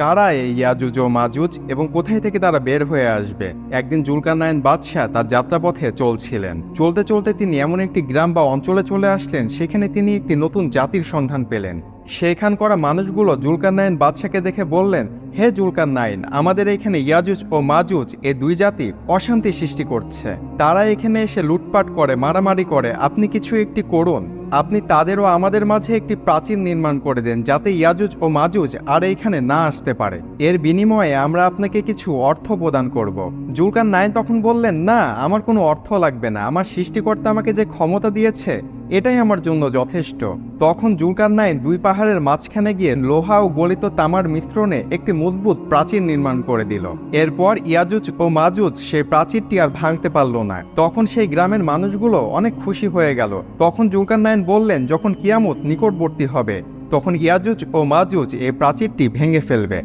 কারা এই ইয়াজুজ ও মাজুজ এবং কোথায় থেকে তারা বের হয়ে আসবে? একদিন জুলকারনাইন বাদশাহ তার যাত্রাপথে চলছিলেন। চলতে চলতে তিনি এমন একটি গ্রাম বা অঞ্চলে চলে আসলেন, সেখানে তিনি একটি নতুন জাতির সন্ধান পেলেন। সেখান করা মানুষগুলো জুলকারনাইন বাদশাকে দেখে বললেন, হে জুলকারনাইন, আমাদের এখানে ইয়াজুজ ও মাজুজ এই দুই জাতি অশান্তি সৃষ্টি করছে। তারা এখানে এসে লুটপাট করে, মারামারি করে। আপনি কিছু একটি করুন। আপনি তাদের ও আমাদের মাঝে একটি প্রাচীর নির্মাণ করে দেন, যাতে ইয়াজুজ ও মাজুজ আর এইখানে না আসতে পারে। এর বিনিময়ে আমরা আপনাকে কিছু অর্থ প্রদান করব। জুলকারনাইন তখন বললেন, না, আমার কোনো অর্থ লাগবে না। আমার সৃষ্টিকর্তা আমাকে যে ক্ষমতা দিয়েছে এটাই আমার জন্য যথেষ্ট। তখন জুলকারনাইন দুই পাহাড়ের মাঝখানে গিয়ে লোহা ও গলিত তামার মিশ্রণে একটি মজবুত প্রাচীর নির্মাণ করে দিল। এরপর ইয়াজুজ ও মাজুজ সেই প্রাচীরটি আর ভাঙতে পারল না। তখন সেই গ্রামের মানুষগুলো অনেক খুশি হয়ে গেল। তখন জুলকারনাইন বললেন, যখন কিয়ামত নিকটবর্তী হবে তখন ইয়াজুজ ও মাজুজ এই প্রাচীরটি ভেঙে ফেলবে।